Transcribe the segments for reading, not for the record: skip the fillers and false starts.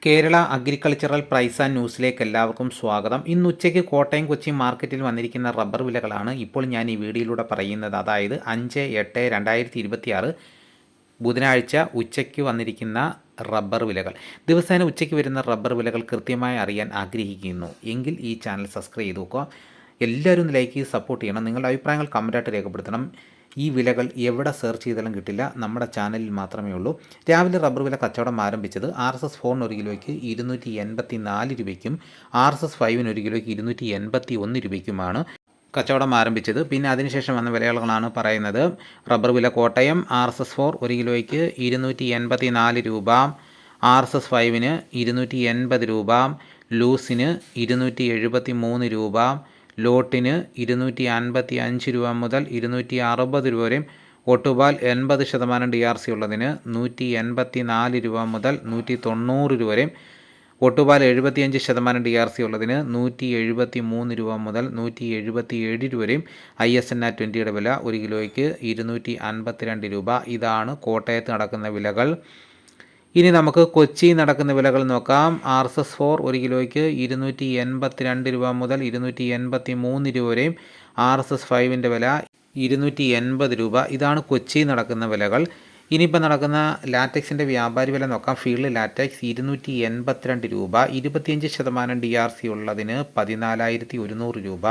Kerala agricultural price and ന്യൂസിലേക്ക് എല്ലാവർക്കും സ്വാഗതം. ഇന്ന് ഉച്ചയ്ക്ക് കോട്ടയം കൊച്ചി മാർക്കറ്റിൽ വന്നിരിക്കുന്ന റബ്ബർ വിലകളാണ് ഇപ്പോൾ ഞാൻ ഈ വീഡിയോയിലൂടെ പറയുന്നത്. അതായത് 5/8/2026 ബുധനാഴ്ച ഉച്ചയ്ക്ക് വന്നിരിക്കുന്ന റബ്ബർ വിലകൾ. ദിവസേന ഉച്ചയ്ക്ക് വരുന്ന റബ്ബർ വിലകൾ കൃത്യമായി അറിയാൻ ആഗ്രഹിക്കുന്നു എങ്കിൽ ഈ ചാനൽ സബ്സ്ക്രൈബ് ചെയ്ത് നോക്കുക. എല്ലാവരും ലൈക്ക് ചെയ്ത് സപ്പോർട്ട് ചെയ്യണം. നിങ്ങളുടെ അഭിപ്രായങ്ങൾ കമൻറ്റായിട്ട് രേഖപ്പെടുത്തണം. ഈ വിലകൾ എവിടെ സെർച്ച് ചെയ്താലും കിട്ടില്ല, നമ്മുടെ ചാനലിൽ മാത്രമേ ഉള്ളൂ. രാവിലെ റബ്ബർ വില കച്ചവടം ആരംഭിച്ചത് RSS 4 ഒരു കിലോയ്ക്ക് 284 രൂപയ്ക്കും RSS 5 ഒരു കിലോയ്ക്ക് 281 രൂപയ്ക്കുമാണ് കച്ചവടം ആരംഭിച്ചത്. പിന്നെ അതിനുശേഷം വന്ന വിലകളാണ് പറയുന്നത്. റബ്ബർ വില കോട്ടയം RSS 4 ഒരു കിലോയ്ക്ക് 284 രൂപ, RSS 5 280 രൂപ, ലൂസിന് 273 രൂപ, ലോട്ടിന് 255 രൂപ മുതൽ 260 രൂപ വരെയും, ഒട്ടുപാൽ 80% DRC ഉള്ളതിന് 184 രൂപ മുതൽ 190 രൂപ വരെയും, ഒട്ടുപാൽ 75% DRC ഉള്ളതിന് 173 രൂപ മുതൽ 177 രൂപ വരെയും. ISNR 20യുടെ വില ഒരു കിലോയ്ക്ക് 252 രൂപ. ഇതാണ് കോട്ടയത്ത് നടക്കുന്ന വിലകൾ. ഇനി നമുക്ക് കൊച്ചി നടക്കുന്ന വിലകൾ നോക്കാം. RSS 4 ഒരു കിലോയ്ക്ക് 282 രൂപ മുതൽ 283 രൂപ വരെയും, RSS 5ൻ്റെ വില 280 രൂപ. ഇതാണ് കൊച്ചി നടക്കുന്ന വിലകൾ. ഇനിയിപ്പോൾ നടക്കുന്ന ലാറ്റക്സിൻ്റെ വ്യാപാരി വില നോക്കാം. ഫീൽഡ് ലാറ്റക്സ് 282 രൂപ, 25% DRC ഉള്ളതിന് 14,100 രൂപ,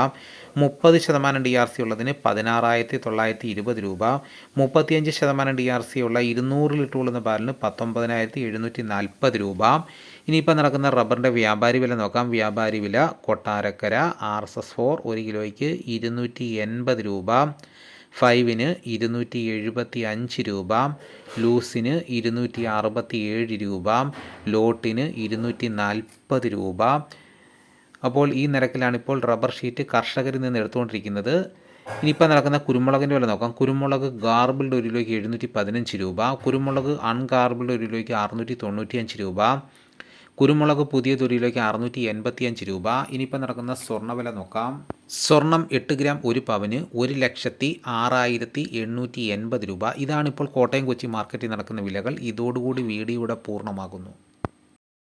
30% DRC ഉള്ളതിന് 16,920 രൂപ, 35% DRC ഉള്ള 200 ലിറ്റർ ഉള്ളുന്ന പാലിന് 19,740 രൂപ. ഇനിയിപ്പോൾ നടക്കുന്ന റബ്ബറിൻ്റെ വ്യാപാരി വില നോക്കാം. വ്യാപാരി വില കൊട്ടാരക്കര RSS 4 ഒരു കിലോയ്ക്ക് 280 രൂപ, 5ന് 275 രൂപ, ലൂസിന് 267 രൂപ, ലോട്ടിന് 240 രൂപ. അപ്പോൾ ഈ നിരക്കിലാണ് ഇപ്പോൾ റബ്ബർ ഷീറ്റ് കർഷകരിൽ നിന്ന് എടുത്തുകൊണ്ടിരിക്കുന്നത്. ഇനിയിപ്പോൾ നടക്കുന്ന കുരുമുളകിൻ്റെ വില നോക്കാം. കുരുമുളക് ഗാർബിൾഡ് ഒരു കിലോയ്ക്ക് 715 രൂപ, കുരുമുളക് അൺഗാർബിൾഡ് ഒരു കിലോയ്ക്ക് 695 രൂപ, കുരുമുളക് പുതിയത് ഒരു കിലോയ്ക്ക് 685 രൂപ. ഇനിയിപ്പോൾ നടക്കുന്ന സ്വർണ്ണവില നോക്കാം. സ്വർണം 8 ഗ്രാം 1 പവന് 1,06,880 രൂപ. ഇതാണിപ്പോൾ കോട്ടയം കൊച്ചി മാർക്കറ്റിൽ നടക്കുന്ന വിലകൾ. ഇതോടുകൂടി വീഡിയോയുടെ പൂർണ്ണമാകുന്നു.